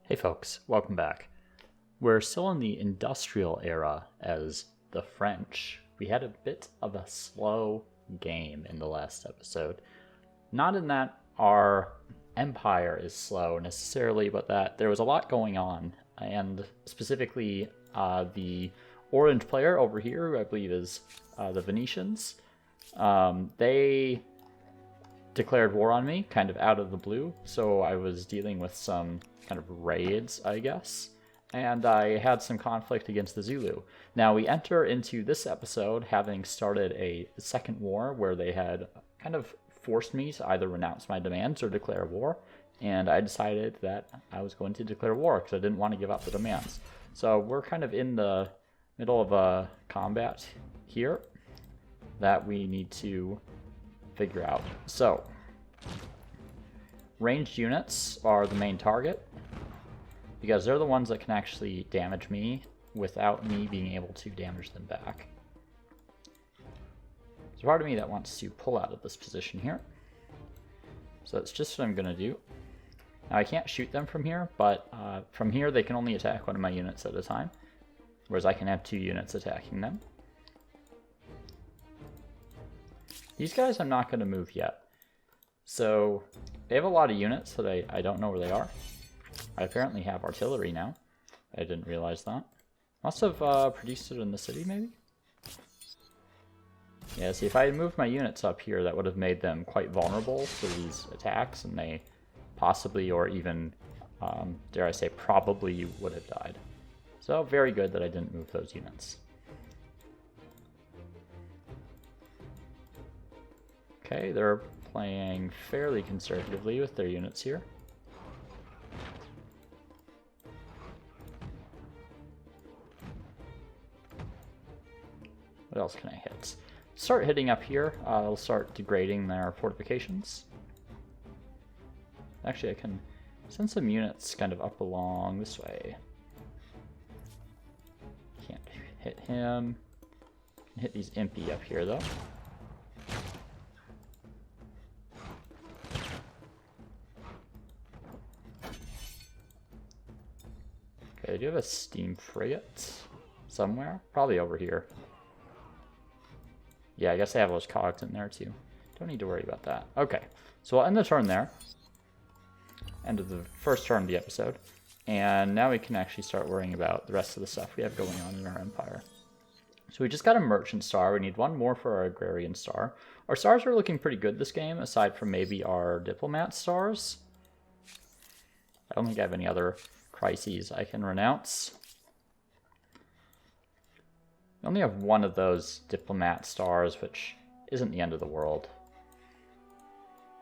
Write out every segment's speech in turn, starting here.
Hey folks, welcome back. We're still in the industrial era as the French. We had a bit of a slow game in the last episode. Not in that our empire is slow necessarily, but that there was a lot going on. And specifically, the orange player over here, who I believe is the Venetians, they declared war on me kind of out of the blue. So I was dealing with some kind of raids, I guess, and I had some conflict against the Zulu. Now we enter into this episode having started a second war where they had kind of forced me to either renounce my demands or declare war, and I decided that I was going to declare war because I didn't want to give up the demands. So we're kind of in the middle of a combat here that we need to figure out. So ranged units are the main target because they're the ones that can actually damage me without me being able to damage them back. There's a part of me that wants to pull out of this position here. So that's just what I'm going to do. Now I can't shoot them from here, but from here they can only attack one of my units at a time, whereas I can have 2 units attacking them. These guys I'm not going to move yet. So they have a lot of units that I don't know where they are. I apparently have artillery now. I didn't realize that. Must have produced it in the city, maybe? Yeah, see, if I had moved my units up here, that would have made them quite vulnerable to these attacks, and they possibly, or even, dare I say, probably would have died. So, very good that I didn't move those units. Okay, they're playing fairly conservatively with their units here. What else can I hit? Start hitting up here. I'll start degrading their fortifications. Actually, I can send some units kind of up along this way. Can't hit him. Can hit these impy up here, though. Okay, I do have a steam frigate somewhere. Probably over here. Yeah, I guess I have those cogs in there too. Don't need to worry about that. Okay, so we'll end the turn there. End of the first turn of the episode. And now we can actually start worrying about the rest of the stuff we have going on in our empire. So we just got a merchant star. We need one more for our agrarian star. Our stars are looking pretty good this game, aside from maybe our diplomat stars. I don't think I have any other crises I can renounce. I only have one of those diplomat stars, which isn't the end of the world.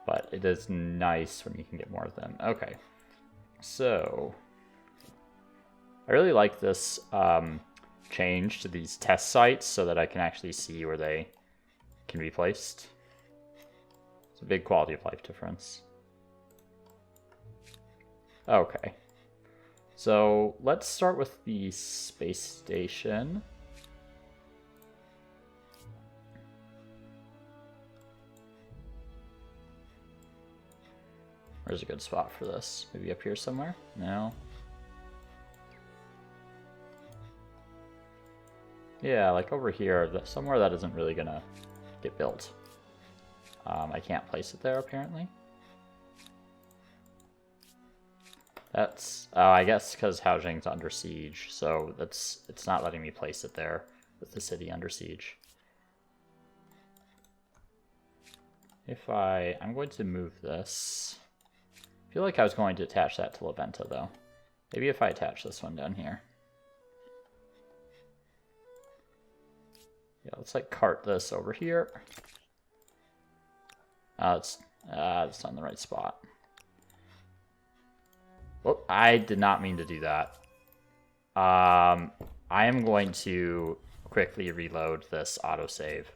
But it is nice when you can get more of them. Okay, so I really like this change to these test sites so that I can actually see where they can be placed. It's a big quality of life difference. Okay, so let's start with the space station. Where's a good spot for this? Maybe up here somewhere? No. Yeah, like over here, somewhere that isn't really gonna get built. I can't place it there, apparently. That's, I guess because Haojing's under siege, so it's not letting me place it there with the city under siege. I'm going to move this. I feel like I was going to attach that to La Venta, though. Maybe if I attach this one down here. Yeah, let's like cart this over here. It's not in the right spot. Well, I did not mean to do that. I am going to quickly reload this autosave.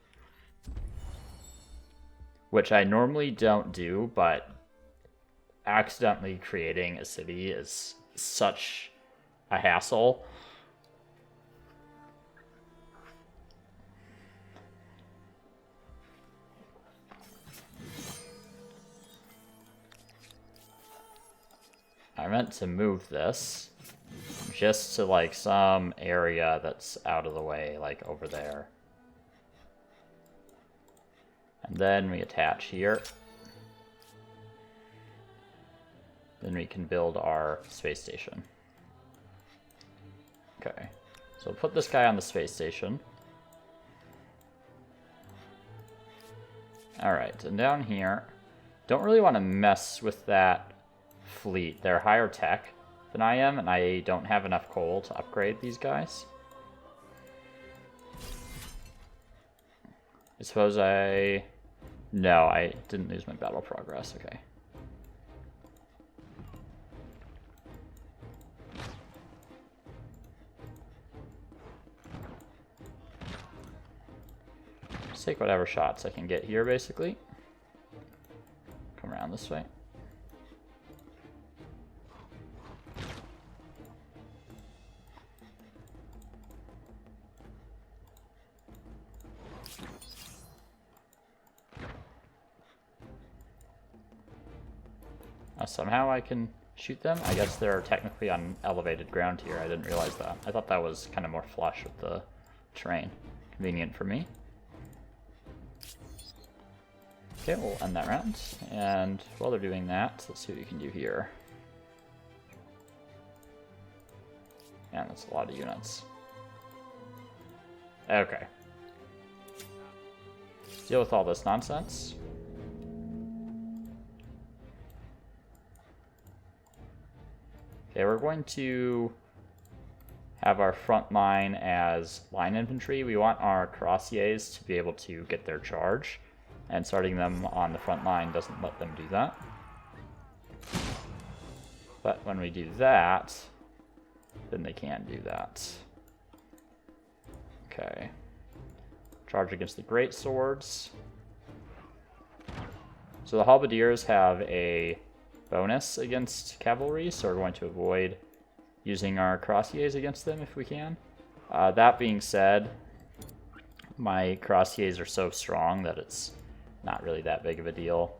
Which I normally don't do, but accidentally creating a city is such a hassle. I meant to move this just to like some area that's out of the way, like over there. And then we attach here. Then we can build our space station. Okay, so we'll put this guy on the space station. Alright, and down here, don't really want to mess with that fleet. They're higher tech than I am, and I don't have enough coal to upgrade these guys. I suppose I... No, I didn't lose my battle progress, okay. Just take whatever shots I can get here, basically. Come around this way. Somehow I can shoot them. I guess they're technically on elevated ground here. I didn't realize that. I thought that was kind of more flush with the terrain. Convenient for me. Okay, we'll end that round. And while they're doing that, let's see what we can do here. Man, that's a lot of units. Okay. Deal with all this nonsense. Okay, we're going to have our front line as line infantry. We want our cuirassiers to be able to get their charge, and starting them on the front line doesn't let them do that. But when we do that, then they can do that. Okay. Charge against the great swords. So the halberdiers have a bonus against cavalry, so we're going to avoid using our cuirassiers against them if we can. That being said, my cuirassiers are so strong that it's not really that big of a deal.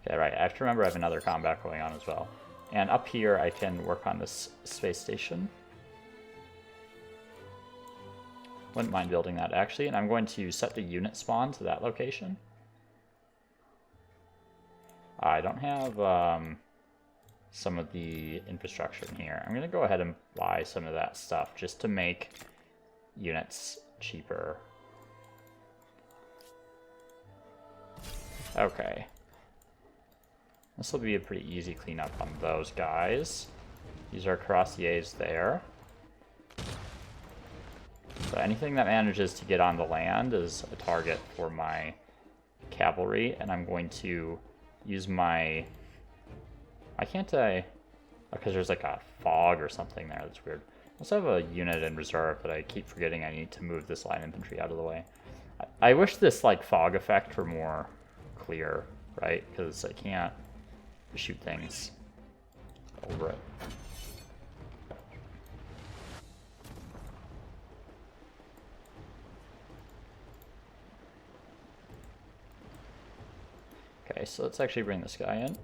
Okay, right, I have to remember I have another combat going on as well. And up here, I can work on this space station. Wouldn't mind building that, actually. And I'm going to set the unit spawn to that location. I don't have some of the infrastructure in here. I'm going to go ahead and buy some of that stuff just to make units cheaper. Okay. This will be a pretty easy cleanup on those guys. Use our cuirassiers there. So anything that manages to get on the land is a target for my cavalry, and I'm going to use my... Why can't I... Because there's like a fog or something there, that's weird. I also have a unit in reserve, but I keep forgetting I need to move this line infantry out of the way. I wish this like fog effect were more clear, right? Because I can't shoot things over it. Okay, so let's actually bring this guy in.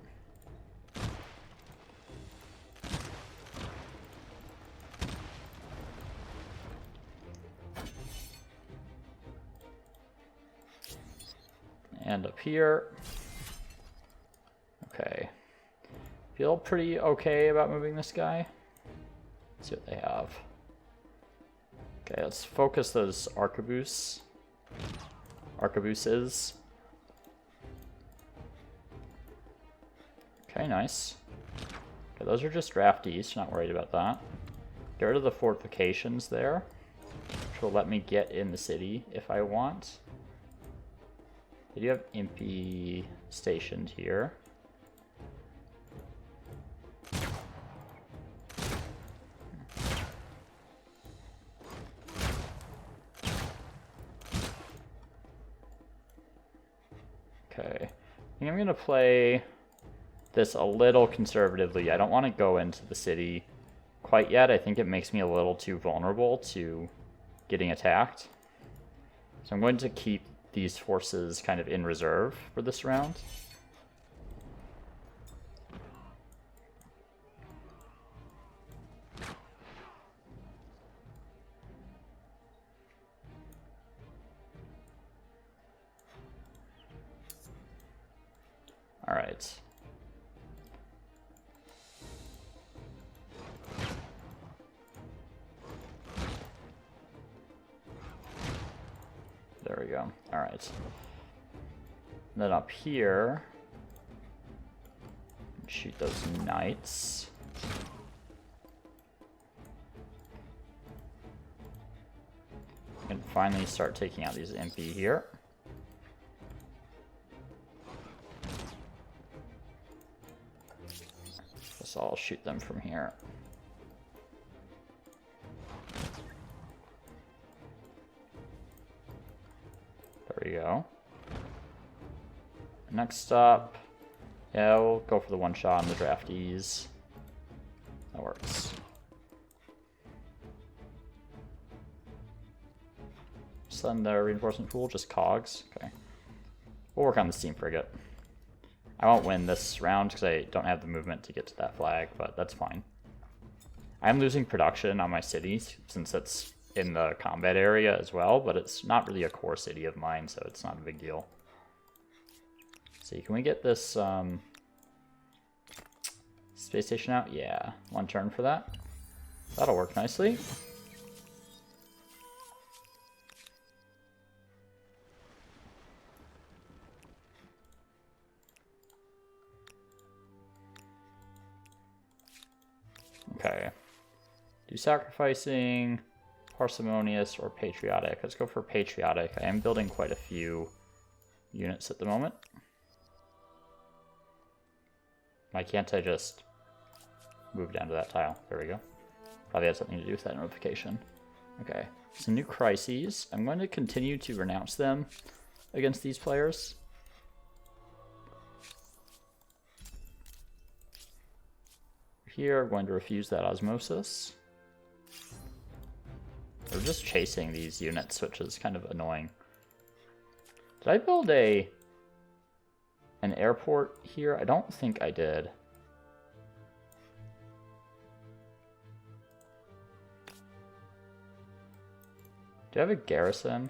And up here. Okay. Feel pretty okay about moving this guy. Let's see what they have. Okay, let's focus those arquebuses. Okay, nice. Okay, those are just draftees, not worried about that. Get rid of the fortifications there, which will let me get in the city if I want. They do have Impy stationed here. Okay, I think I'm going to play this a little conservatively. I don't want to go into the city quite yet. I think it makes me a little too vulnerable to getting attacked. So I'm going to keep these forces kind of in reserve for this round. All right. There we go. All right. And then up here, shoot those knights. And finally start taking out these MP here. So I'll shoot them from here. There we go. Next up, yeah, we'll go for the one shot on the draftees. That works. Send the reinforcement pool, just cogs. Okay. We'll work on the steam frigate. I won't win this round because I don't have the movement to get to that flag, but that's fine. I'm losing production on my cities since it's in the combat area as well, but it's not really a core city of mine, so it's not a big deal. Let's see, can we get this space station out? Yeah, one turn for that. That'll work nicely. Okay. Do sacrificing, parsimonious, or patriotic. Let's go for patriotic. I am building quite a few units at the moment. Why can't I just move down to that tile? There we go. Probably has something to do with that notification. Okay. Some new crises. I'm going to continue to renounce them against these players. Here, I'm going to refuse that osmosis. They're just chasing these units, which is kind of annoying. Did I build an airport here? I don't think I did. Do I have a garrison?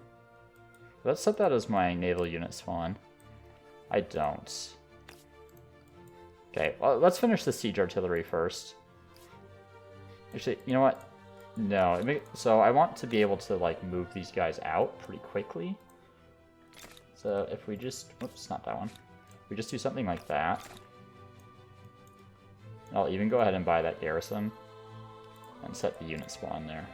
Let's set that as my naval unit spawn. I don't. Okay, well, let's finish the siege artillery first. Actually, you know what? No, so I want to be able to like move these guys out pretty quickly. So if we just, oops, not that one. We just do something like that. I'll even go ahead and buy that garrison and set the unit spawn there.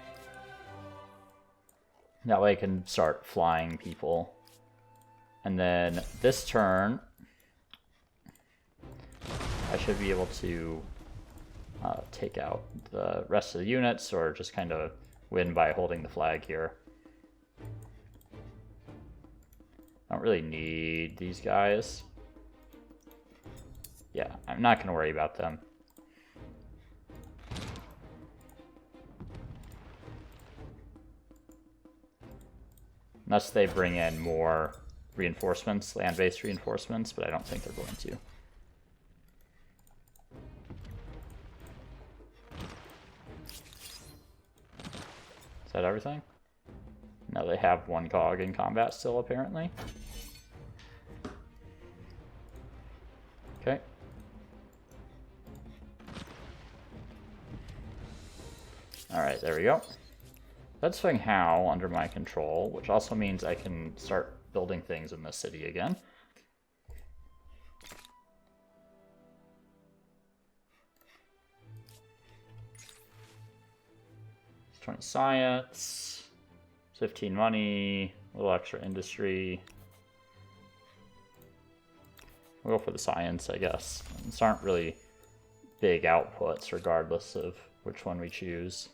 That way I can start flying people. And then this turn, I should be able to take out the rest of the units or just kind of win by holding the flag here. I don't really need these guys. Yeah, I'm not going to worry about them. Unless they bring in more reinforcements, land-based reinforcements, but I don't think they're going to. Is that everything? No, they have one cog in combat still, apparently. Okay. Alright, there we go. Let's swing Hao under my control, which also means I can start building things in this city again. 20 science, 15 money, a little extra industry. We'll go for the science, I guess. These aren't really big outputs, regardless of which one we choose.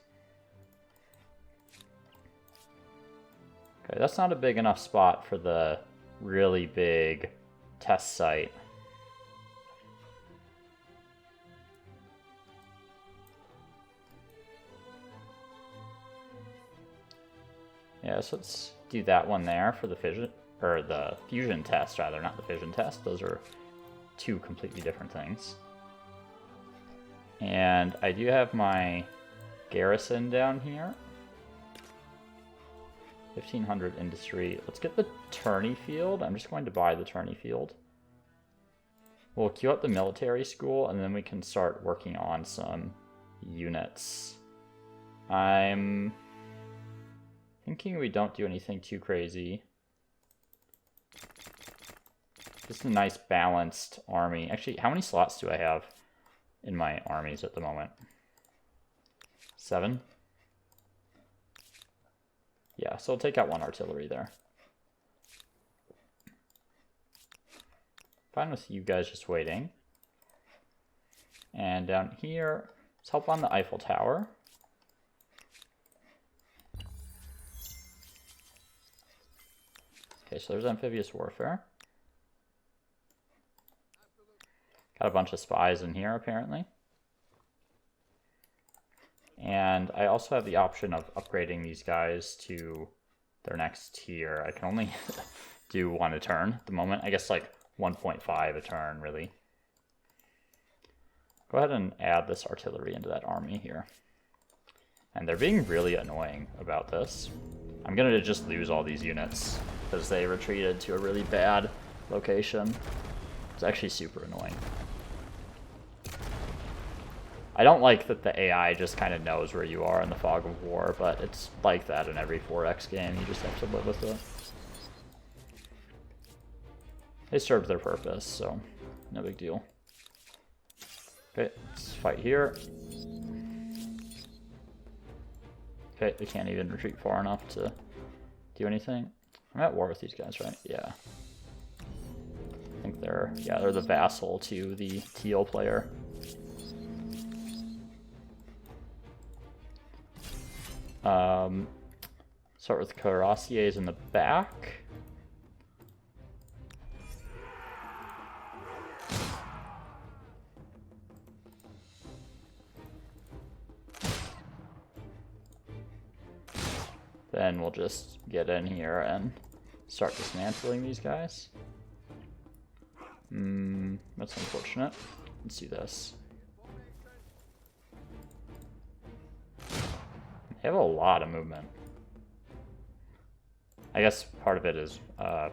Okay, that's not a big enough spot for the really big test site. Yeah, so let's do that one there for the fission, or the fusion test rather, not the fission test. Those are two completely different things. And I do have my garrison down here. 1500 industry. Let's get the tourney field. I'm just going to buy the tourney field. We'll queue up the military school, and then we can start working on some units. I'm thinking we don't do anything too crazy. Just a nice balanced army. Actually, how many slots do I have in my armies at the moment? 7? Yeah, so I'll take out 1 artillery there. Fine with you guys just waiting. And down here, let's help on the Eiffel Tower. Okay, so there's amphibious warfare. Got a bunch of spies in here, apparently. And I also have the option of upgrading these guys to their next tier. I can only do 1 a turn at the moment. I guess like 1.5 a turn, really. Go ahead and add this artillery into that army here. And they're being really annoying about this. I'm going to just lose all these units because they retreated to a really bad location. It's actually super annoying. I don't like that the AI just kind of knows where you are in the fog of war, but it's like that in every 4X game. You just have to live with it. They served their purpose, so no big deal. Okay, let's fight here. Okay, they can't even retreat far enough to do anything. I'm at war with these guys, right? Yeah. I think they're the vassal to the teal player. Start with cuirassiers in the back. Then we'll just get in here and start dismantling these guys. That's unfortunate. Let's do this. They have a lot of movement. I guess part of it is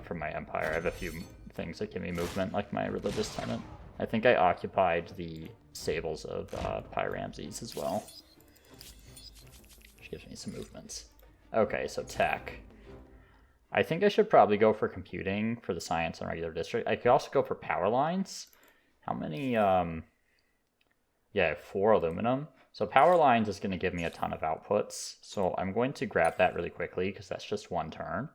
from my empire. I have a few things that give me movement, like my religious tenant. I think I occupied the stables of Pyramses as well, which gives me some movements. Okay, so tech. I think I should probably go for computing for the science and regular district. I could also go for power lines. How many? Yeah, I have 4 aluminum. So power lines is going to give me a ton of outputs. So I'm going to grab that really quickly because that's just 1 turn.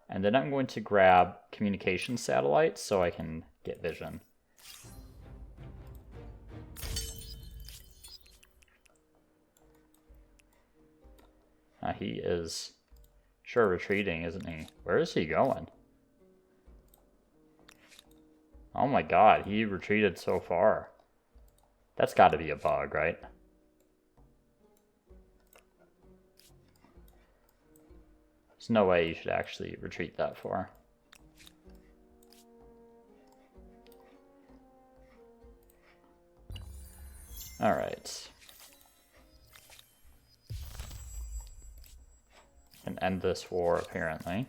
And then I'm going to grab communication satellites so I can get vision. He is sure retreating, isn't he? Where is he going? Oh my god, he retreated so far. That's got to be a bug, right? There's no way you should actually retreat that far. Alright. Can end this war, apparently.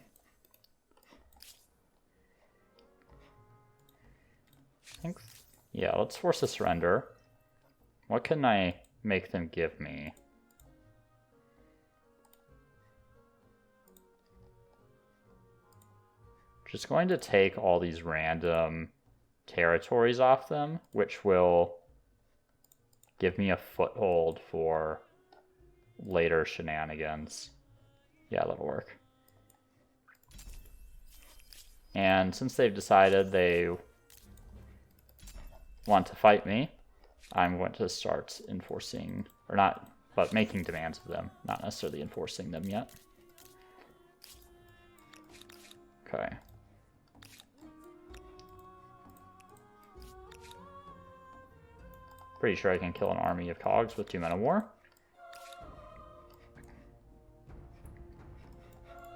I think, yeah, let's force a surrender. What can I make them give me? Just going to take all these random territories off them, which will give me a foothold for later shenanigans. Yeah, that'll work. And since they've decided they want to fight me, I'm going to start enforcing, or not, but making demands of them, not necessarily enforcing them yet. Okay. Pretty sure I can kill an army of cogs with 2 men of war.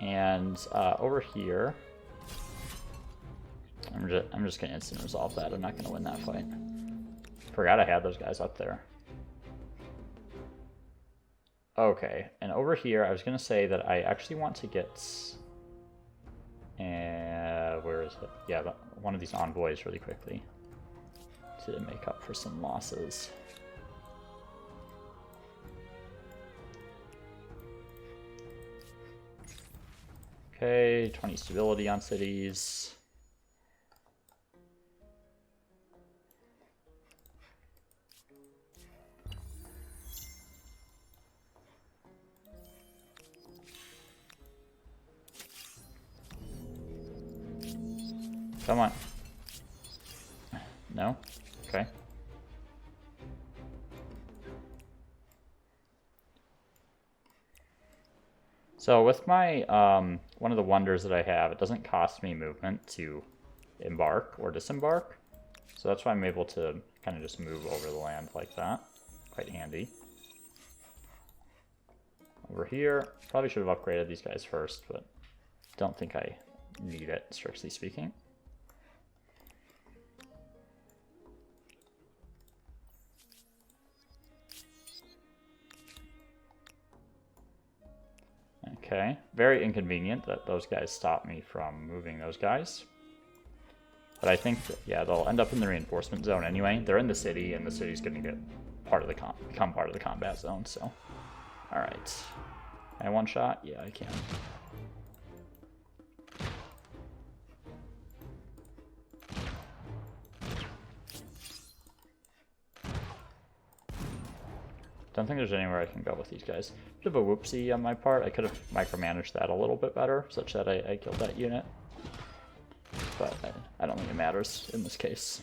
And over here, I'm just gonna instant resolve that. I'm not gonna win that fight. Forgot I had those guys up there. Okay, and over here, I was gonna say that I actually want to get, where is it? Yeah, one of these envoys really quickly to make up for some losses. Okay, 20 stability on cities. Come on. No? Okay. So with my, one of the wonders that I have, it doesn't cost me movement to embark or disembark. So that's why I'm able to kind of just move over the land like that. Quite handy. Over here, probably should have upgraded these guys first, but don't think I need it, strictly speaking. Okay, very inconvenient that those guys stop me from moving those guys. But I think that, yeah, they'll end up in the reinforcement zone anyway. They're in the city, and the city's going to get part of the become part of the combat zone, so. Alright. Can I one shot? Yeah, I can. Don't think there's anywhere I can go with these guys. Bit of a whoopsie on my part. I could have micromanaged that a little bit better, such that I killed that unit. But I don't think it matters in this case.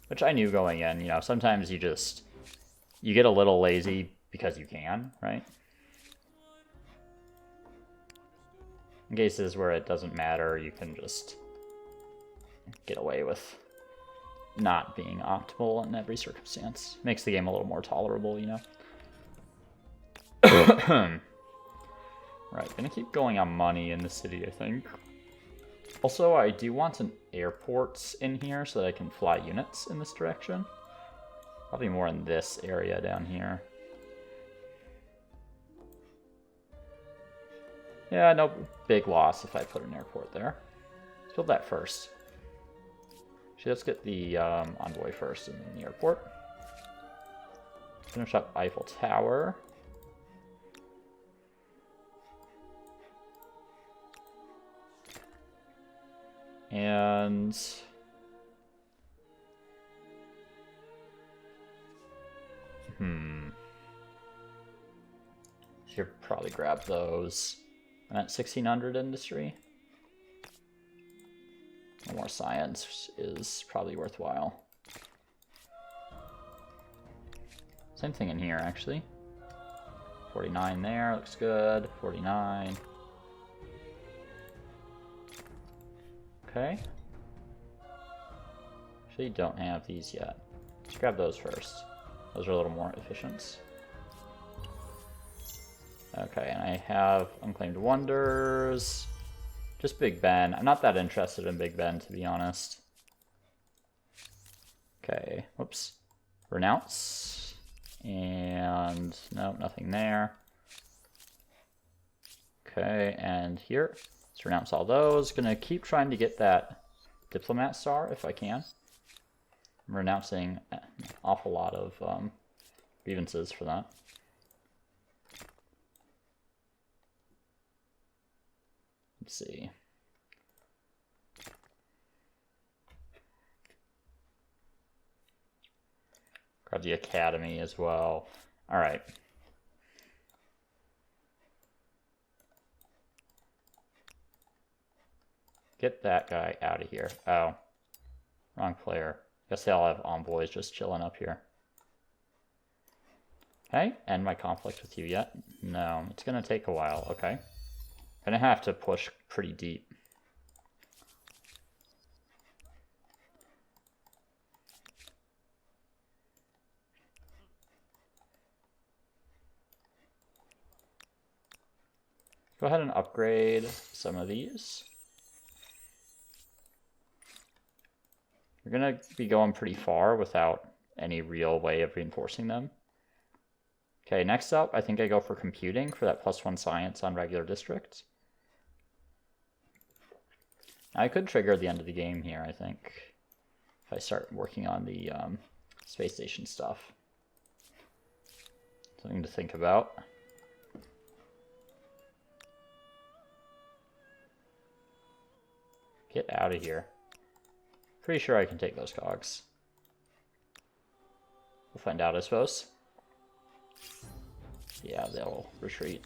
Which I knew going in, you know, sometimes you get a little lazy because you can, right? In cases where it doesn't matter, you can just get away with not being optimal in every circumstance. Makes the game a little more tolerable, you know? Right, gonna keep going on money in the city, I think. Also, I do want an airport in here so that I can fly units in this direction. Probably more in this area down here. Yeah, no big loss if I put an airport there. Let's build that first. Actually, let's get the envoy first and then the airport. Finish up Eiffel Tower. And should probably grab those. I'm at 1600 industry. More science is probably worthwhile. Same thing in here, actually. 49 there, looks good. 49. Okay. Actually, don't have these yet. Let's grab those first. Those are a little more efficient. Okay, and I have Unclaimed Wonders. Just Big Ben. I'm not that interested in Big Ben, to be honest. Okay, whoops. Renounce. And no, nothing there. Okay, and here. Let's renounce all those. Gonna keep trying to get that Diplomat Star if I can. I'm renouncing an awful lot of grievances for that. Let's see. Grab the Academy as well. All right. Get that guy out of here. Oh, wrong player. Guess they all have envoys just chilling up here. Okay, end my conflict with you yet? No, it's gonna take a while. Okay. Gonna have to push pretty deep. Go ahead and upgrade some of these. We're gonna be going pretty far without any real way of reinforcing them. Okay, next up, I think I go for computing for that +1 science on regular districts. I could trigger the end of the game here, I think, if I start working on the space station stuff. Something to think about. Get out of here. Pretty sure I can take those cogs. We'll find out, I suppose. Yeah, they'll retreat.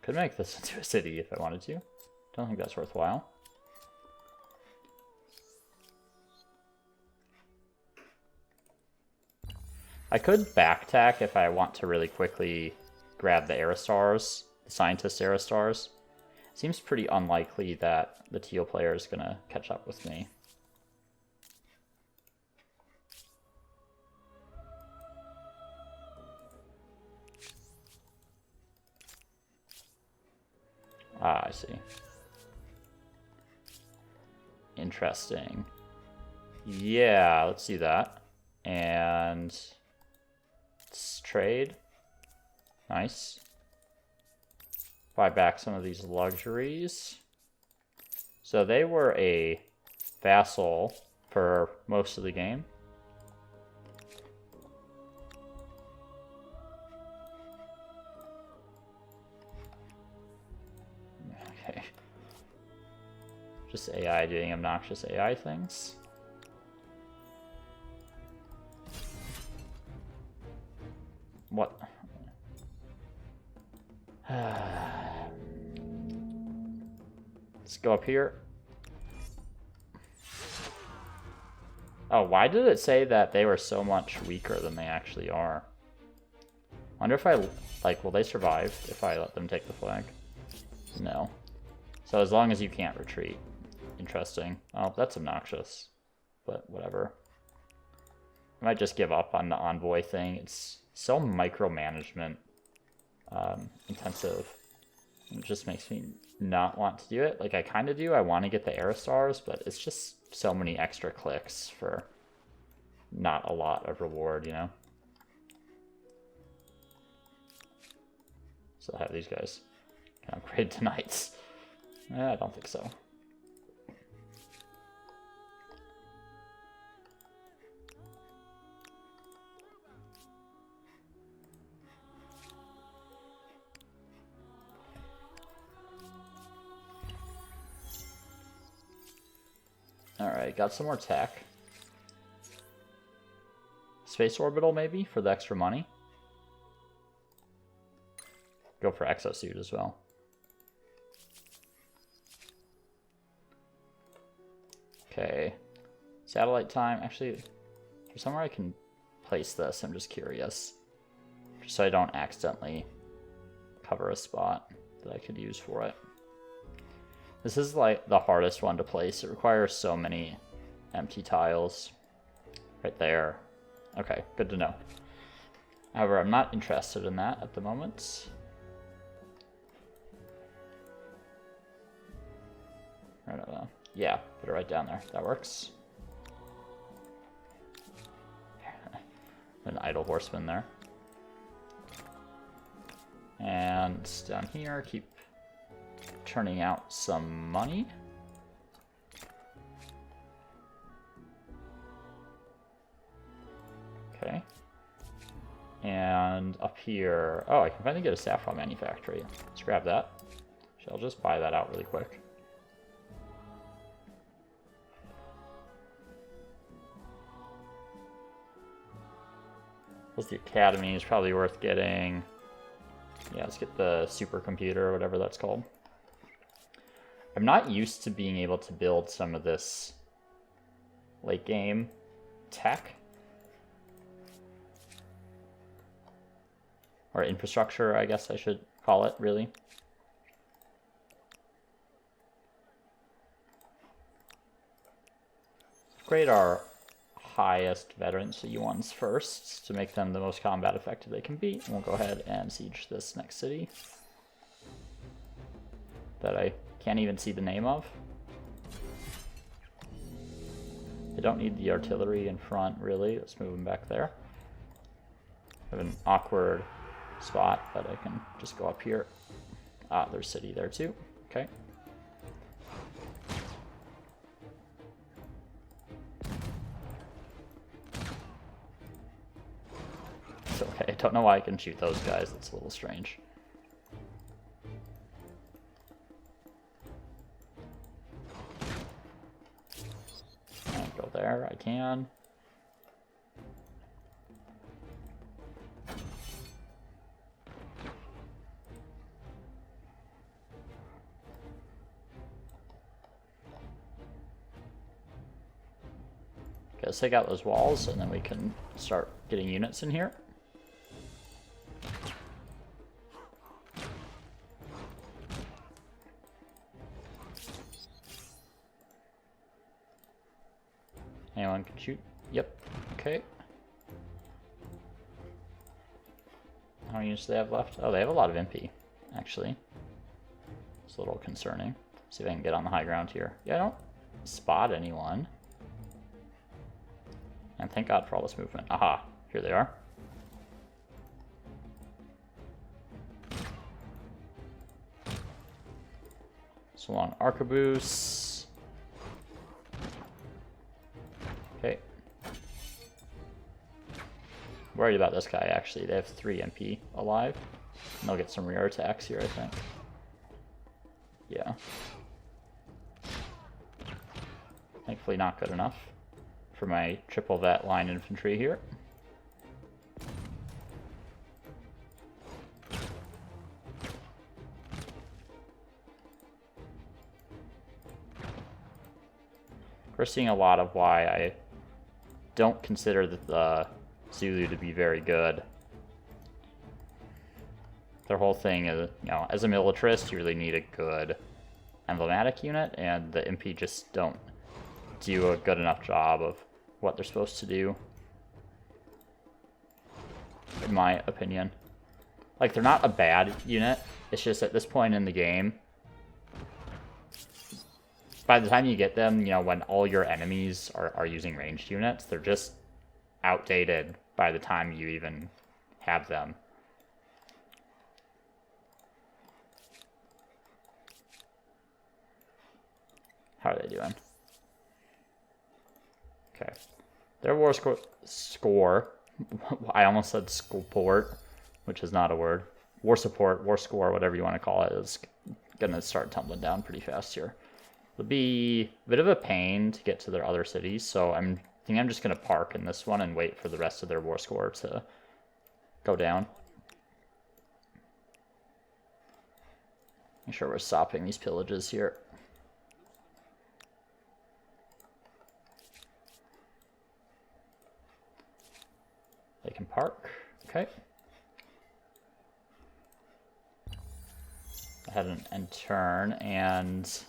Could make this into a city if I wanted to. Don't think that's worthwhile. I could backtack if I want to really quickly grab the Aerostars, the Scientist Aerostars. Seems pretty unlikely that the teal player is going to catch up with me. Ah, I see. Interesting. Yeah, let's see that. And let's trade. Nice. Buy back some of these luxuries. So they were a vassal for most of the game. Okay. Just AI doing obnoxious AI things. What? Let's go up here. Oh, why did it say that they were so much weaker than they actually are? Wonder if I, like, will they survive if I let them take the flag? No. So as long as you can't retreat. Interesting. Oh, that's obnoxious. But whatever. I might just give up on the envoy thing. It's so micromanagement intensive. It just makes me not want to do it. Like, I kind of do. I want to get the Aerostars, but it's just so many extra clicks for not a lot of reward, you know? So have these guys can upgrade to knights. I don't think so. Alright, got some more tech. Space orbital, maybe, for the extra money. Go for exosuit as well. Okay. Satellite time. Actually, there's somewhere I can place this. I'm just curious. Just so I don't accidentally cover a spot that I could use for it. This is like the hardest one to place. It requires so many empty tiles. Right there. Okay, good to know. However, I'm not interested in that at the moment. I don't know. Yeah, put it right down there. That works. An idle horseman there. And down here, keep turning out some money. Okay. And up here, oh, I can finally get a saffron manufactory. Let's grab that. I'll just buy that out really quick. Plus the academy is probably worth getting. Yeah, let's get the supercomputer or whatever that's called. I'm not used to being able to build some of this late game tech. Or infrastructure, I guess I should call it, really. Upgrade our highest veterancy ones first to make them the most combat effective they can be. And we'll go ahead and siege this next city that I can't even see the name of. I don't need the artillery in front, really. Let's move them back there. I have an awkward spot, but I can just go up here. Ah, there's city there too. Okay. It's okay. I don't know why I can shoot those guys. That's a little strange. Can't go there. I can. Okay, let's take out those walls, and then we can start getting units in here. Anyone can shoot? Yep. Okay. How many units do they have left? Oh, they have a lot of MP, actually. It's a little concerning. See if I can get on the high ground here. Yeah, I don't spot anyone. And thank God for all this movement. Aha, here they are. So long arquebus. Okay. Worried about this guy, actually. They have 3 MP alive. And they'll get some rear attacks here, I think. Yeah. Thankfully not good enough for my triple vet line infantry here. We're seeing a lot of why I don't consider the Zulu to be very good. Their whole thing is, you know, as a militarist, you really need a good emblematic unit, and the MP just don't do a good enough job of what they're supposed to do, in my opinion. Like, they're not a bad unit, it's just at this point in the game, by the time you get them, you know, when all your enemies are using ranged units, they're just outdated by the time you even have them. How are they doing? Okay. Their war score, I almost said support, which is not a word. War support, war score, whatever you want to call it, is going to start tumbling down pretty fast here. It'll be a bit of a pain to get to their other cities, so I think I'm just going to park in this one and wait for the rest of their war score to go down. Make sure we're stopping these pillages here. They can park. Okay. I had an end turn and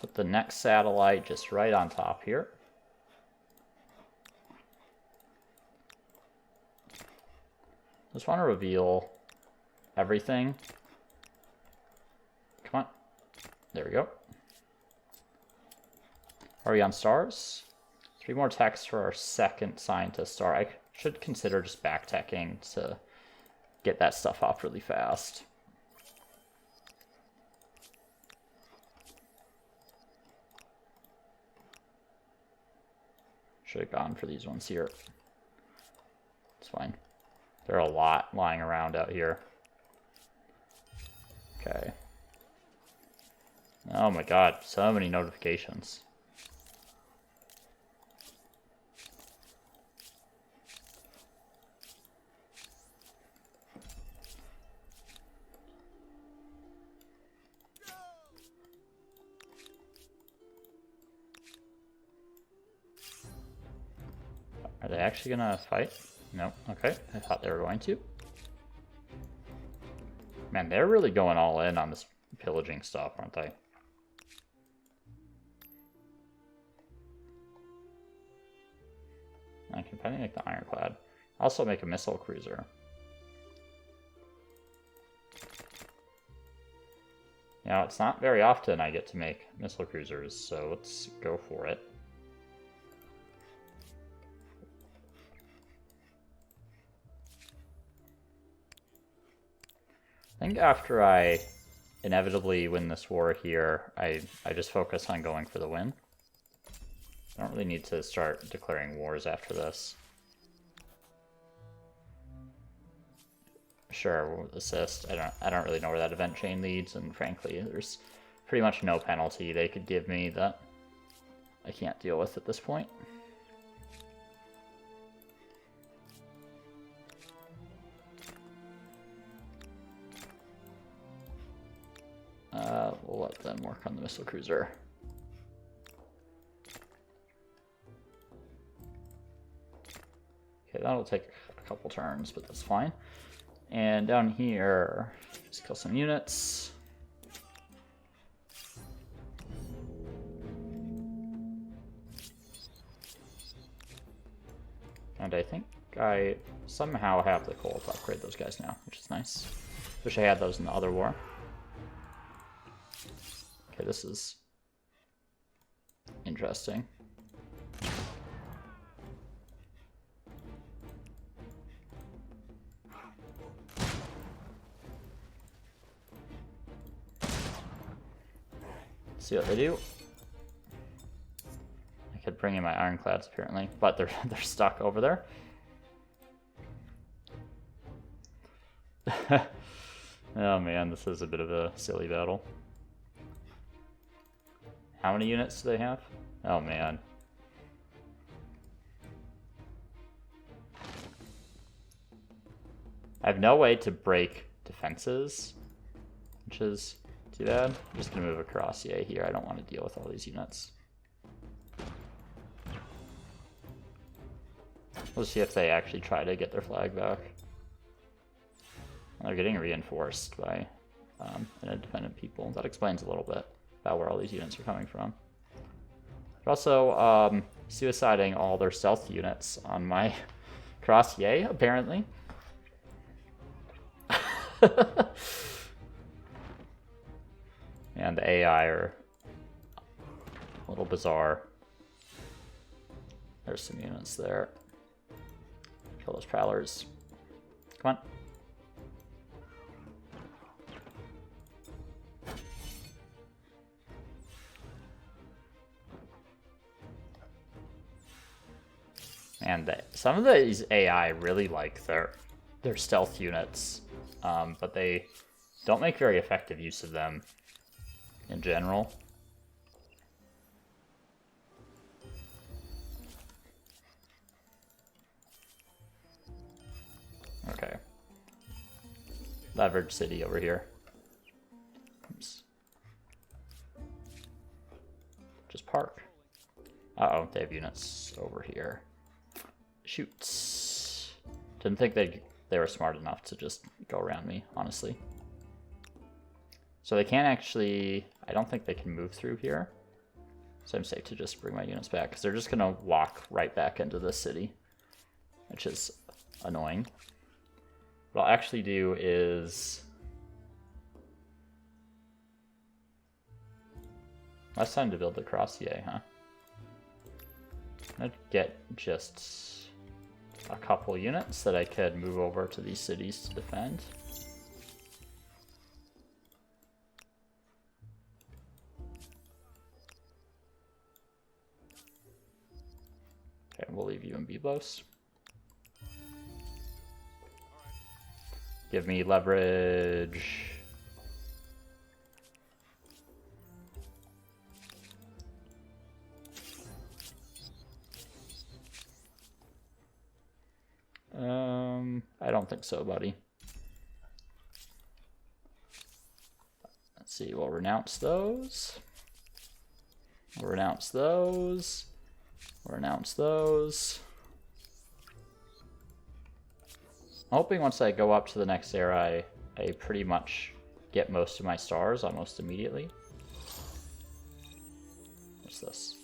put the next satellite just right on top here. Just want to reveal everything. Come on. There we go. Are we on stars? 3 more techs for our second scientist star. I should consider just back-teching to get that stuff off really fast. Should have gone for these ones here. It's fine. There are a lot lying around out here. Okay. Oh my god, so many notifications. Are they actually gonna fight? No. Okay. I thought they were going to. Man, they're really going all in on this pillaging stuff, aren't they? I can probably make the ironclad. Also make a missile cruiser. Now, it's not very often I get to make missile cruisers, so let's go for it. I think after I inevitably win this war here, I just focus on going for the win. I don't really need to start declaring wars after this. Sure, we'll assist. I don't really know where that event chain leads, and frankly, there's pretty much no penalty they could give me that I can't deal with at this point. We'll let them work on the missile cruiser. Okay, that'll take a couple turns, but that's fine. And down here, just kill some units. And I think I somehow have the coal to upgrade those guys now, which is nice. Wish I had those in the other war. Okay, this is interesting. See what they do. I could bring in my ironclads apparently, but they're stuck over there. Oh man, this is a bit of a silly battle. How many units do they have? Oh man. I have no way to break defenses, which is too bad. I'm just gonna move a Cuirassier here. I don't want to deal with all these units. Let's see if they actually try to get their flag back. They're getting reinforced by independent people. That explains a little bit about where all these units are coming from. But also, suiciding all their stealth units on my Cuirassier, apparently. And the AI are a little bizarre. There's some units there. Kill those prowlers. Come on. And some of these AI really like their stealth units, but they don't make very effective use of them in general. Okay. Leverage city over here. Oops. Just park. Uh-oh, they have units over here. Shoots. Didn't think they were smart enough to just go around me, honestly. So they can't actually... I don't think they can move through here. So I'm safe to just bring my units back, because they're just going to walk right back into the city, which is annoying. What I'll actually do is... Less time to build the Cuirassier, huh? I'd get just a couple units that I could move over to these cities to defend. Okay, we'll leave you in Byblos. Give me leverage. I don't think so, buddy. Let's see, we'll renounce those. We'll renounce those. We'll renounce those. I'm hoping once I go up to the next era, I pretty much get most of my stars almost immediately. What's this?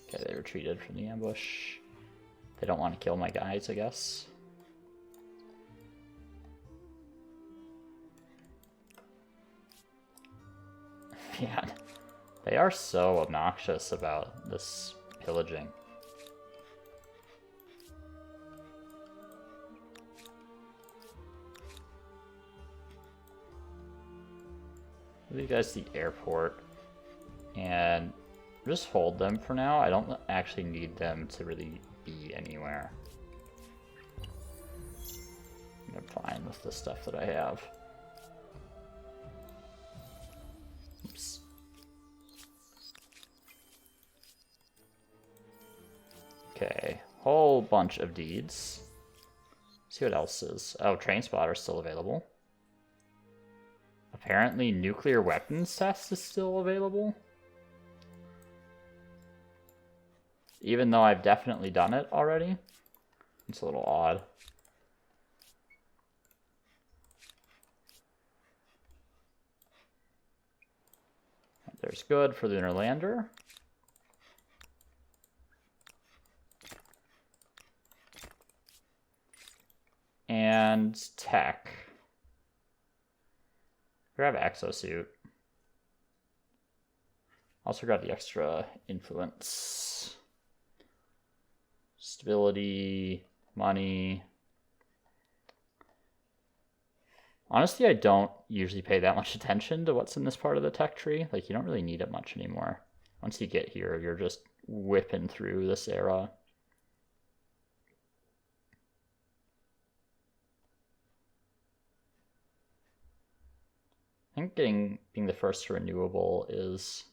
Okay, they retreated from the ambush. They don't want to kill my guys, I guess. Man, they are so obnoxious about this pillaging. Give you guys the airport and just hold them for now. I don't actually need them to really be anywhere. I'm fine with the stuff that I have. Oops. Okay, whole bunch of deeds. See what else is. Oh, train spotter is still available. Apparently, nuclear weapons test is still available. Even though I've definitely done it already. It's a little odd. There's good for the lunar lander. And tech. Grab exosuit. Also grab the extra influence. Stability, money. Honestly, I don't usually pay that much attention to what's in this part of the tech tree. Like, you don't really need it much anymore. Once you get here, you're just whipping through this era. I think being the first renewable is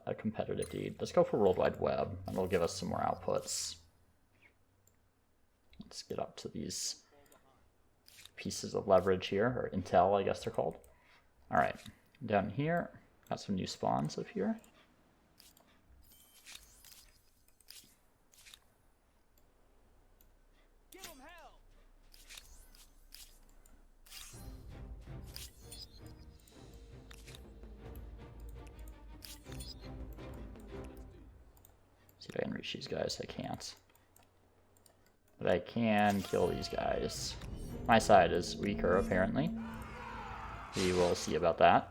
a competitive deed. Let's go for World Wide Web, and it'll give us some more outputs. Let's get up to these pieces of leverage here, or intel, I guess they're called. All right, down here, got some new spawns up here. See if I can reach these guys. I can't. But I can kill these guys. My side is weaker, apparently. We will see about that.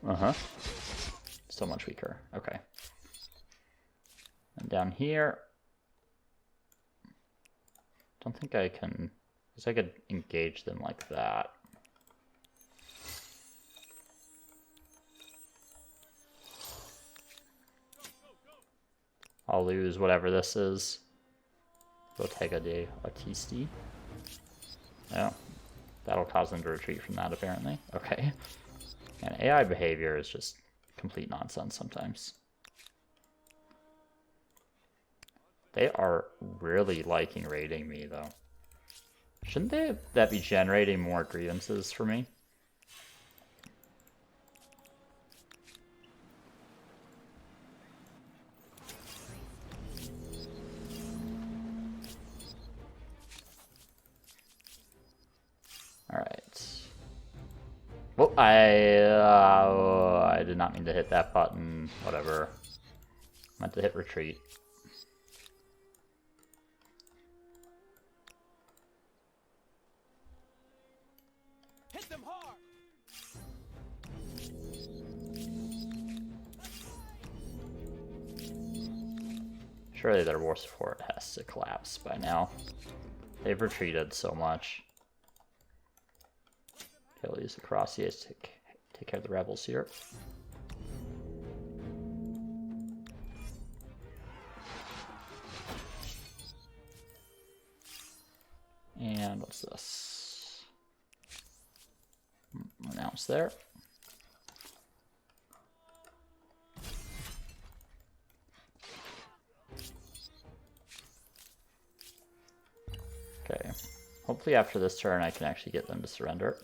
Uh-huh. So much weaker. Okay. And down here, don't think I can, because I could engage them like that. I'll lose whatever this is. Bottega de Artisti. Oh, that'll cause them to retreat from that, apparently. Okay. And AI behavior is just complete nonsense sometimes. They are really liking raiding me, though. Shouldn't that be generating more grievances for me? Alright. Well, I did not mean to hit that button. Whatever. I meant to hit retreat. Hit them hard. Surely their war support has to collapse by now. They've retreated so much. Okay, I'll use the Crossiers to take care of the rebels here. And what's this? Announce there. Okay. Hopefully after this turn I can actually get them to surrender.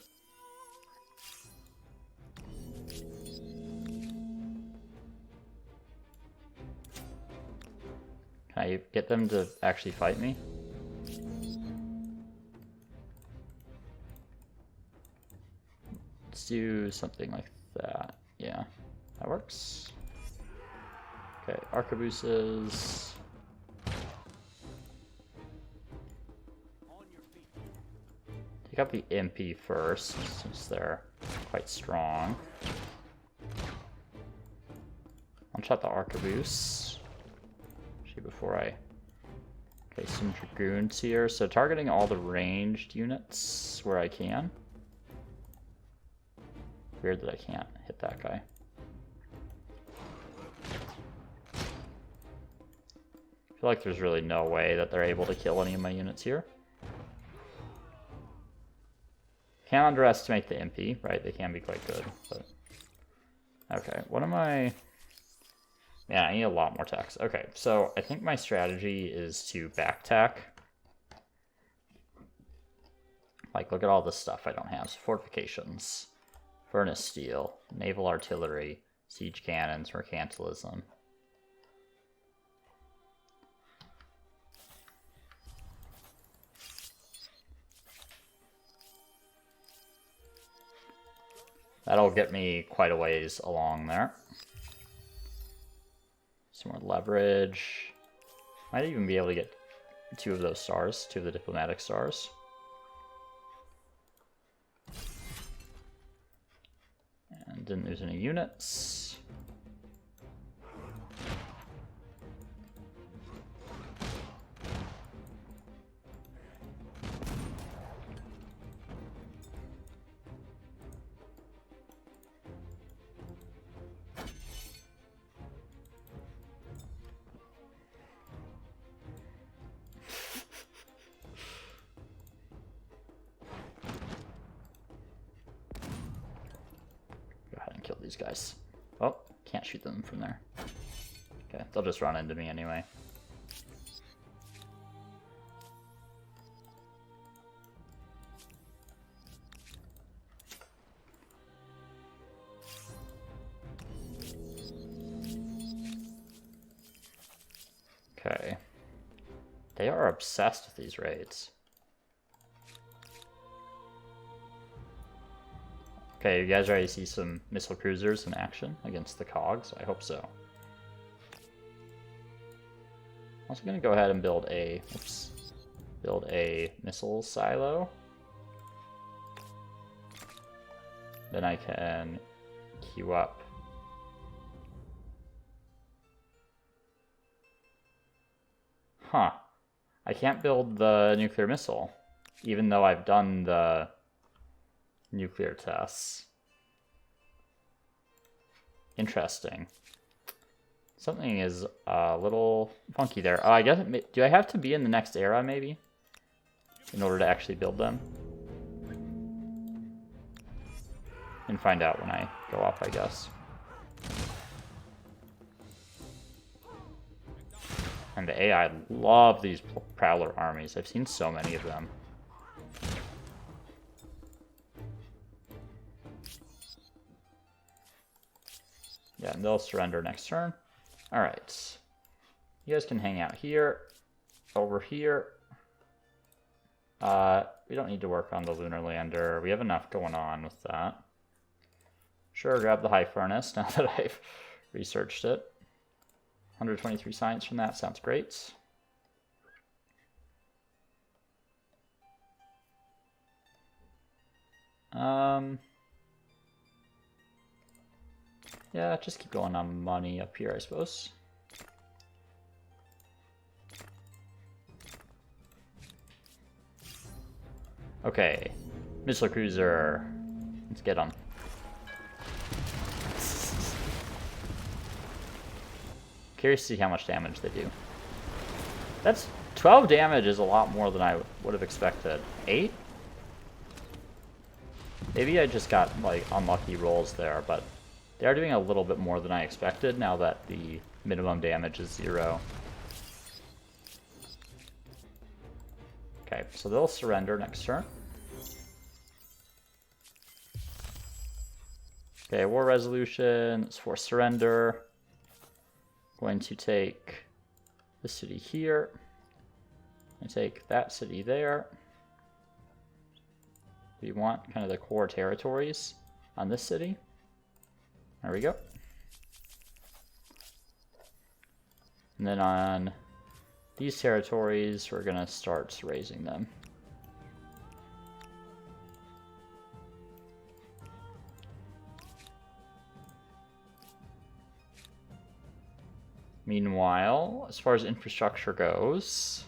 Can I get them to actually fight me? Let's do something like that. Yeah, that works. Okay, arquebuses. Take out the impy first, since they're quite strong. I'll shot the arquebuse. Actually, before I... Okay, some dragoons here. So targeting all the ranged units where I can. Weird that I can't hit that guy. I feel like there's really no way that they're able to kill any of my units here. Can't underestimate the MP, right? They can be quite good, but... Okay, what am I... Yeah, I need a lot more tax. Okay, so I think my strategy is to backtack. Like, look at all this stuff I don't have. So fortifications, furnace steel, naval artillery, siege cannons, mercantilism. That'll get me quite a ways along there. Some more leverage. Might even be able to get 2 of those stars, 2 of the diplomatic stars. And didn't lose any units. Kill these guys. Oh, can't shoot them from there. Okay, they'll just run into me anyway. Okay. They are obsessed with these raids. Okay, you guys already see some missile cruisers in action against the cogs. I hope so. I'm also going to go ahead and build a missile silo. Then I can queue up. Huh. I can't build the nuclear missile, even though I've done the nuclear tests. Interesting. Something is a little funky there. Oh, I guess, do I have to be in the next era, maybe? In order to actually build them? And find out when I go up, I guess. And the AI love these Prowler armies. I've seen so many of them. Yeah, and they'll surrender next turn. All right. You guys can hang out here, over here. We don't need to work on the lunar lander. We have enough going on with that. Sure, grab the high furnace now that I've researched it. 123 science from that sounds great. Yeah, just keep going on money up here, I suppose. Okay, missile cruiser. Let's get them. Curious to see how much damage they do. That's 12 damage is a lot more than I would have expected. 8? Maybe I just got like unlucky rolls there, but they are doing a little bit more than I expected now that the minimum damage is 0. Okay, so they'll surrender next turn. Okay, war resolution is for surrender. Going to take this city here. And take that city there. We want kind of the core territories on this city. There we go. And then on these territories, we're gonna start raising them. Meanwhile, as far as infrastructure goes,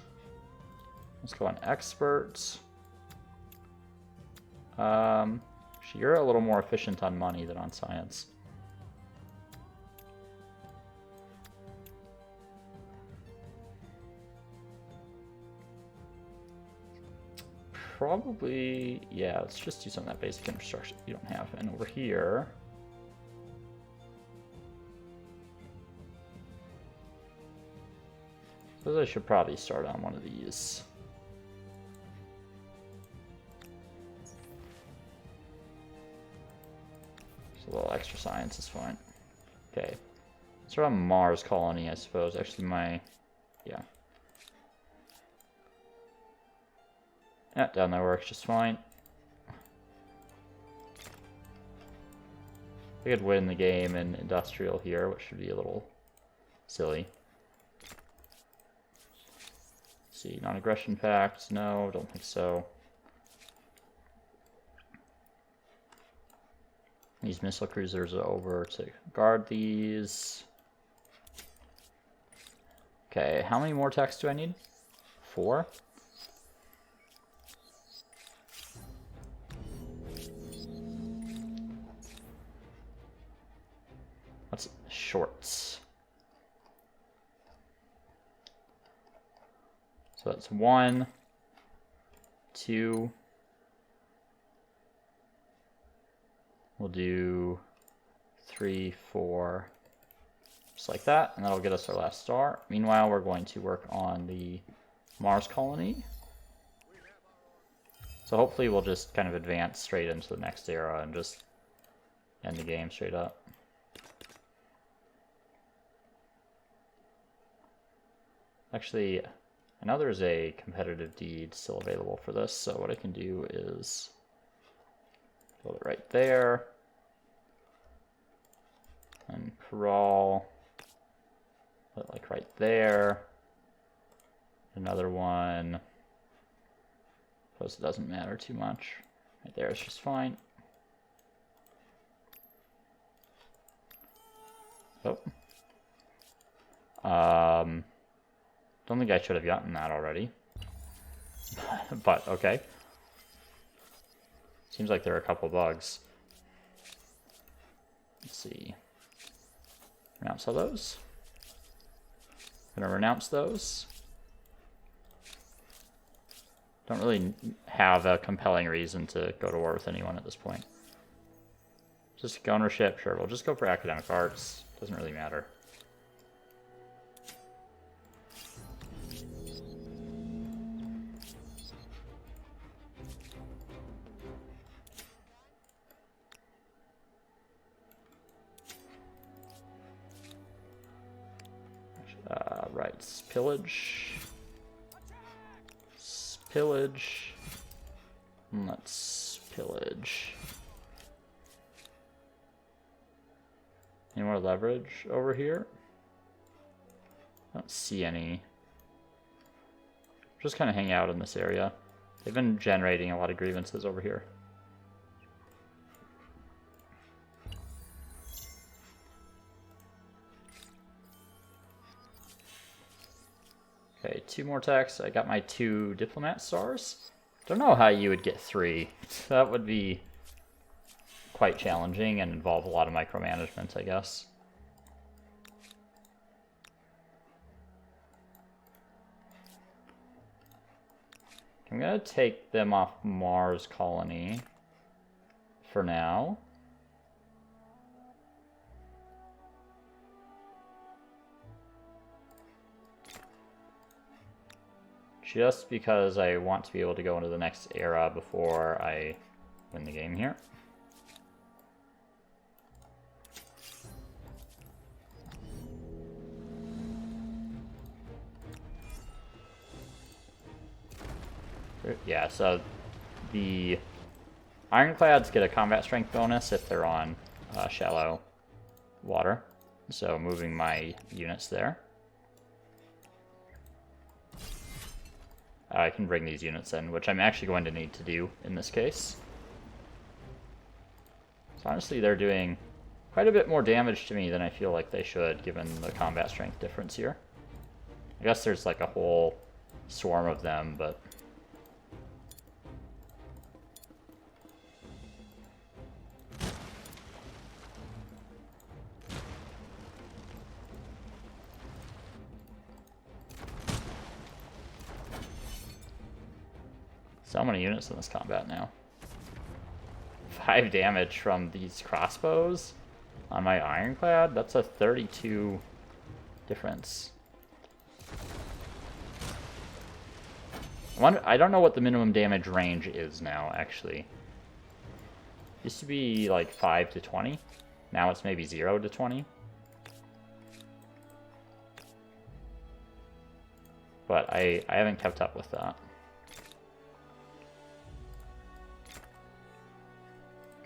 let's go on experts. You're a little more efficient on money than on science. Probably, yeah, let's just do some of that basic infrastructure you don't have. And over here, I suppose I should probably start on one of these. Just a little extra science is fine. Okay. Start on Mars colony, I suppose. Actually, yeah. Yeah, down there works just fine. We could win the game in industrial here, which should be a little silly. See, non-aggression pact, no, don't think so. These missile cruisers are over to guard these. Okay, how many more techs do I need? 4? What's shorts? So that's 1, 2. We'll do 3, 4, just like that, and that'll get us our last star. Meanwhile, we're going to work on the Mars colony. So hopefully we'll just kind of advance straight into the next era and just end the game straight up. Actually, I know there's a competitive deed still available for this, so what I can do is build it right there. And crawl, put it like right there. Another one. Suppose it doesn't matter too much. Right there is just fine. Oh. Don't think I should have gotten that already. But okay. Seems like there are a couple bugs. Let's see. Renounce all those. Gonna renounce those. Don't really have a compelling reason to go to war with anyone at this point. Just ownership, sure, we'll just go for academic arts. Doesn't really matter. Right, pillage. Pillage. Let's pillage. Any more leverage over here? I don't see any. Just kind of hang out in this area. They've been generating a lot of grievances over here. Okay, 2 more techs. I got my 2 diplomat stars. Don't know how you would get 3. That would be quite challenging and involve a lot of micromanagement, I guess. I'm gonna take them off Mars colony for now. Just because I want to be able to go into the next era before I win the game here. Yeah, so the ironclads get a combat strength bonus if they're on shallow water. So moving my units there. I can bring these units in, which I'm actually going to need to do in this case. So honestly, they're doing quite a bit more damage to me than I feel like they should, given the combat strength difference here. I guess there's like a whole swarm of them, but... so many units in this combat now. 5 damage from these crossbows on my ironclad? That's a 32 difference. I don't know what the minimum damage range is now, actually. Used to be like 5 to 20. Now it's maybe 0 to 20. But I haven't kept up with that.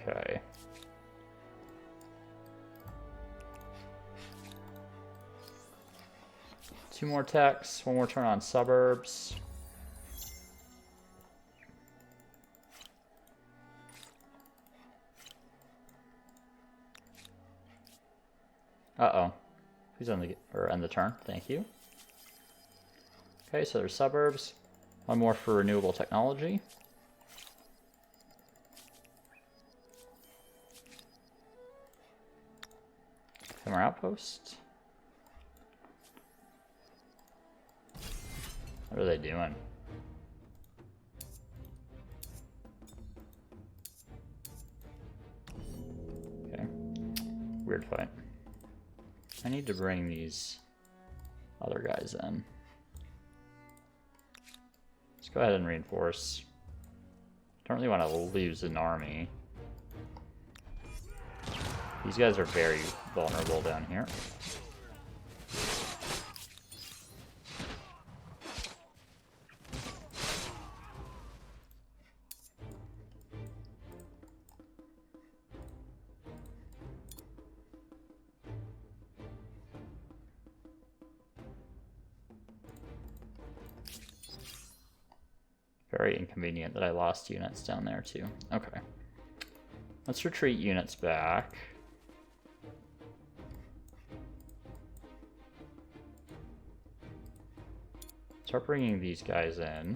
Okay. Two more techs, one more turn on suburbs. Uh-oh. Who's on the end the turn? Thank you. Okay, so there's suburbs. One more for renewable technology. Summer outpost. What are they doing? Okay. Weird fight. I need to bring these other guys in. Let's go ahead and reinforce. Don't really want to lose an army. These guys are very vulnerable down here. Very inconvenient that I lost units down there too. Okay. Let's retreat units back. Start bringing these guys in.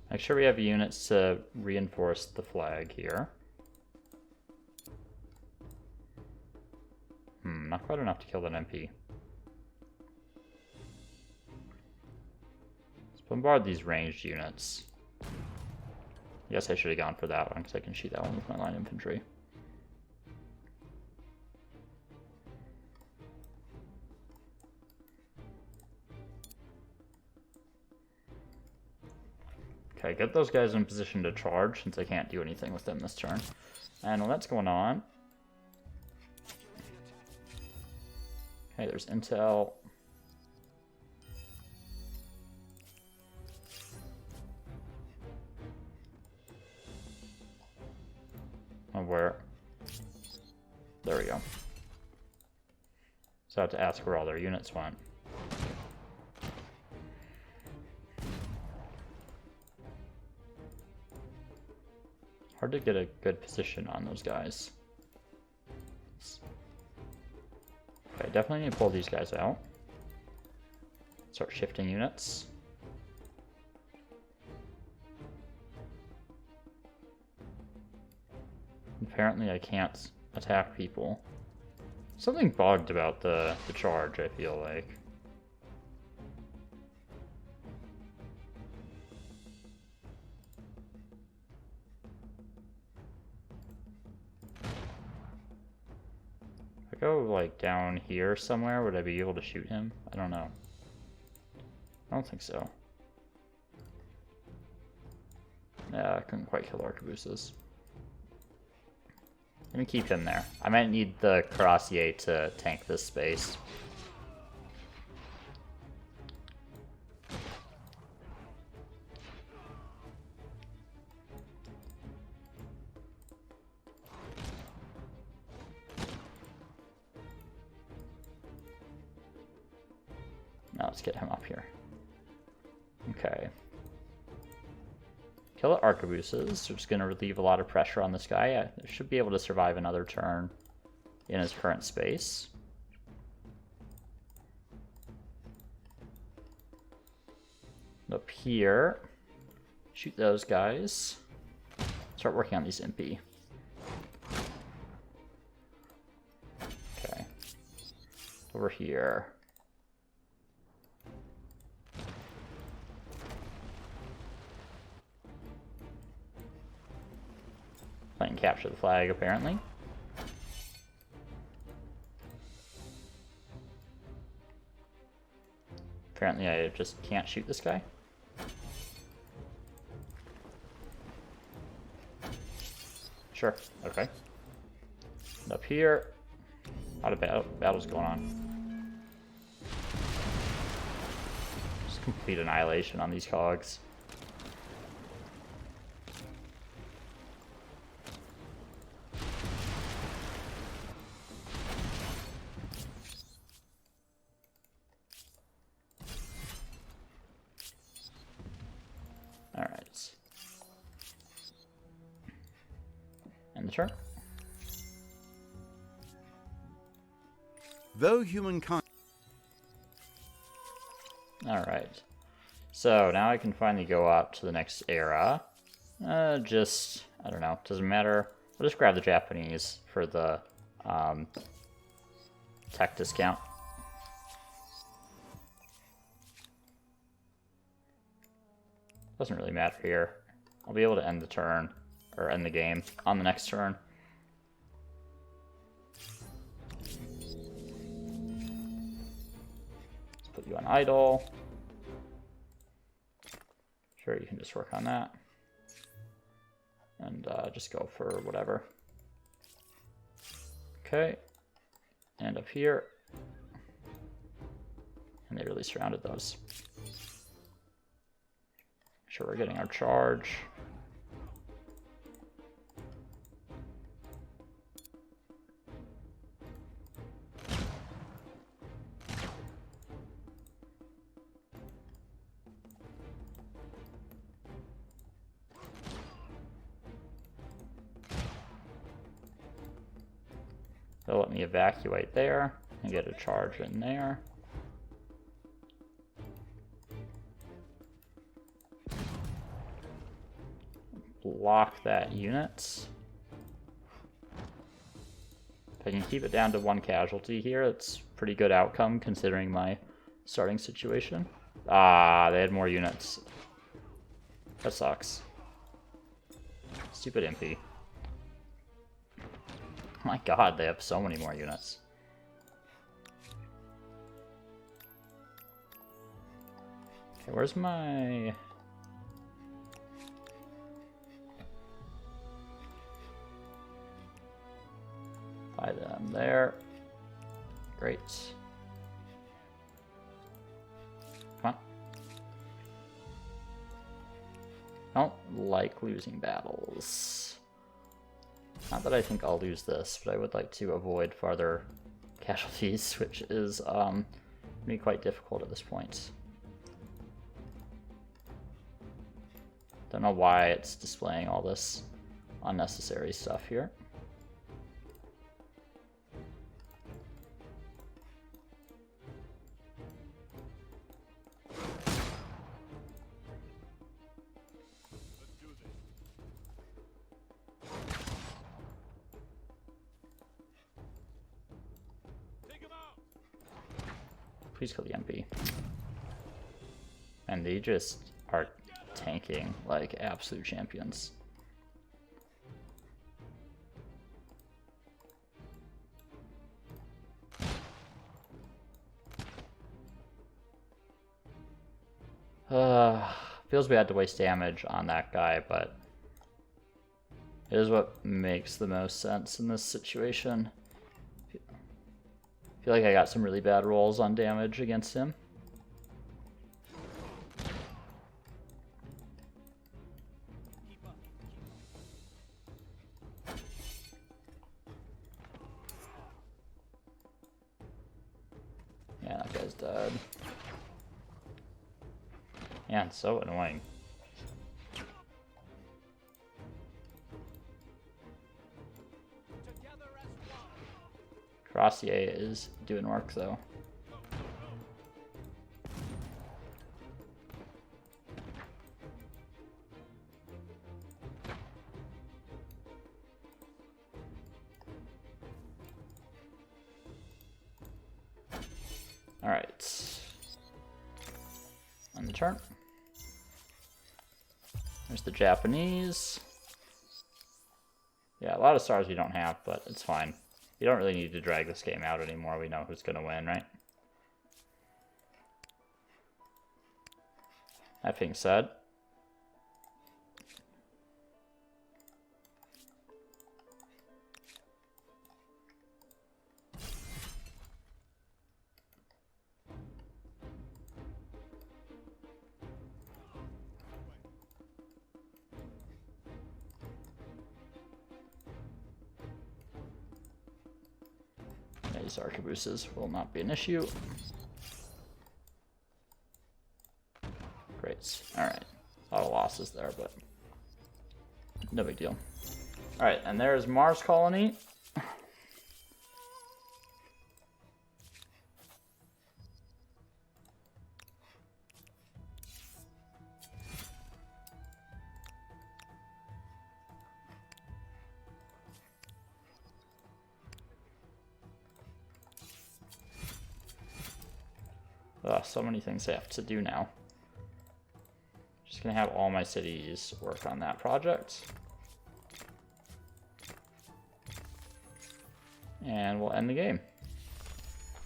Make sure we have units to reinforce the flag here. Not quite enough to kill that MP. Let's bombard these ranged units. I guess I should have gone for that one, because I can shoot that one with my line infantry. Okay, get those guys in position to charge, since I can't do anything with them this turn. And while that's going on... Okay, there's intel. Oh, where? There we go. So I have to ask where all their units went. Hard to get a good position on those guys. Okay, definitely need to pull these guys out. Start shifting units. Apparently I can't attack people. Something bugged about the charge, I feel like. If I go like down here somewhere, would I be able to shoot him? I don't know. I don't think so. Yeah, I couldn't quite kill arquebuses. Let me keep him there. I might need the Cuirassier to tank this space. Now let's get him up here. Okay. Kill the arquebuses. We're just going to relieve a lot of pressure on this guy. I should be able to survive another turn in his current space. Up here. Shoot those guys. Start working on these impy. Okay. Over here. Playing capture the flag, apparently. Apparently I just can't shoot this guy. Sure, okay. And up here, a lot of battles going on. Just complete annihilation on these cogs. Alright. End the turn. Though humankind... Alright. So now I can finally go up to the next era. I don't know, doesn't matter. We'll just grab the Japanese for the tech discount. Doesn't really matter here. I'll be able to end the turn, or end the game, on the next turn. Let's put you on idle. Sure, you can just work on that. And just go for whatever. Okay. And up here. And they really surrounded those. Sure, we're getting our charge. They'll let me evacuate there and get a charge in there. Block that unit. If I can keep it down to 1 casualty here, it's pretty good outcome considering my starting situation. Ah, they had more units. That sucks. Stupid MP. Oh my god, they have so many more units. Okay, where's my... Apply them there. Great. Come on. I don't like losing battles. Not that I think I'll lose this, but I would like to avoid farther casualties, which is going to be quite difficult at this point. Don't know why it's displaying all this unnecessary stuff here. Please kill the MP. And they just are tanking like absolute champions. Feels bad to waste damage on that guy, but It is what makes the most sense in this situation. I feel like I got some really bad rolls on damage against him. Yeah, that guy's dead. Yeah, it's so annoying. Crossier is doing work though. All right. On the turn. There's the Japanese. Yeah, a lot of stars we don't have, but it's fine. You don't really need to drag this game out anymore. We know who's going to win, right? That being said, these arquebuses will not be an issue. Great. Alright. A lot of losses there, but no big deal. Alright, and there's Mars Colony. Ugh, so many things I have to do now. Just gonna have all my cities work on that project. And we'll end the game.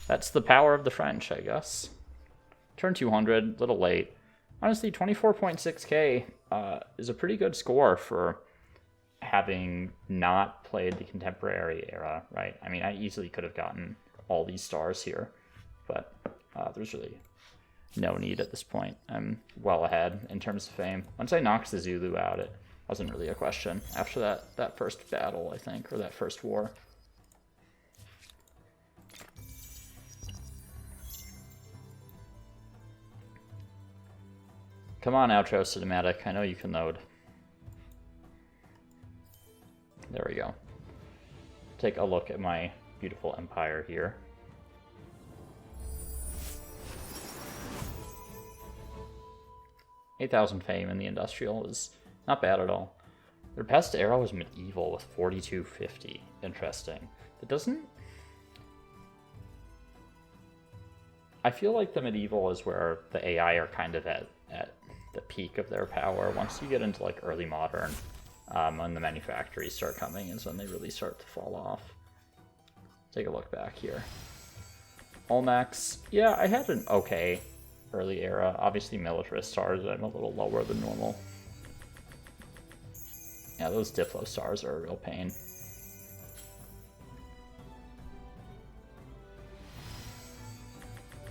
That's the power of the French, I guess. Turn 200, little late. Honestly, 24.6k is a pretty good score for having not played the contemporary era, right? I mean, I easily could have gotten all these stars here, but there's really no need at this point. I'm well ahead in terms of fame. Once I knocked the Zulu out, it wasn't really a question after that first battle, I think, or that first war. Come on, outro cinematic. I know you can load. There we go. Take a look at my beautiful empire here. $8,000 fame in the industrial is not bad at all. Their best era was medieval with 4250. Interesting. It doesn't... I feel like the medieval is where the AI are kind of at the peak of their power. Once you get into like early modern, when the manufactories start coming is when they really start to fall off. Take a look back here. Olmecs, yeah, I had an okay early era. Obviously militarist stars, I'm a little lower than normal. Yeah, those Diplo stars are a real pain.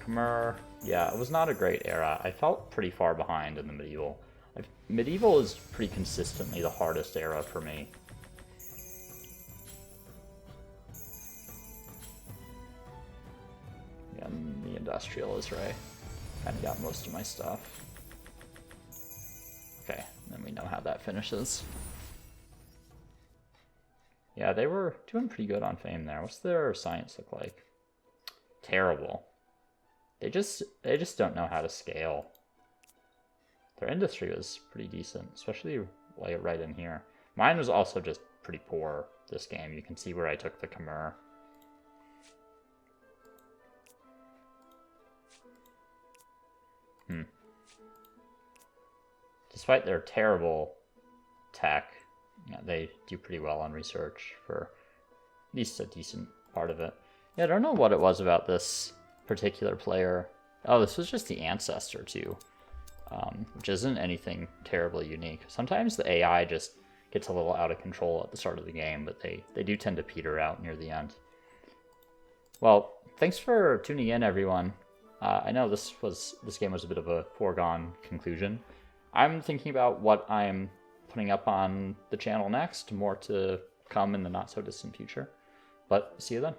Khmer, yeah, it was not a great era. I felt pretty far behind in the medieval. Medieval is pretty consistently the hardest era for me. Yeah, and the industrial is right. Kind of got most of my stuff. Okay, then we know how that finishes. Yeah, they were doing pretty good on fame there. What's their science look like? Terrible. They just don't know how to scale. Their industry was pretty decent, especially like right in here. Mine was also just pretty poor this game. You can see where I took the Khmer. Despite their terrible tech, yeah, they do pretty well on research for at least a decent part of it. Yeah, I don't know what it was about this particular player. Oh, this was just the ancestor too, which isn't anything terribly unique. Sometimes the AI just gets a little out of control at the start of the game, but they do tend to peter out near the end. Well, thanks for tuning in, everyone. I know this game was a bit of a foregone conclusion. I'm thinking about what I'm putting up on the channel next, more to come in the not so distant future. But see you then.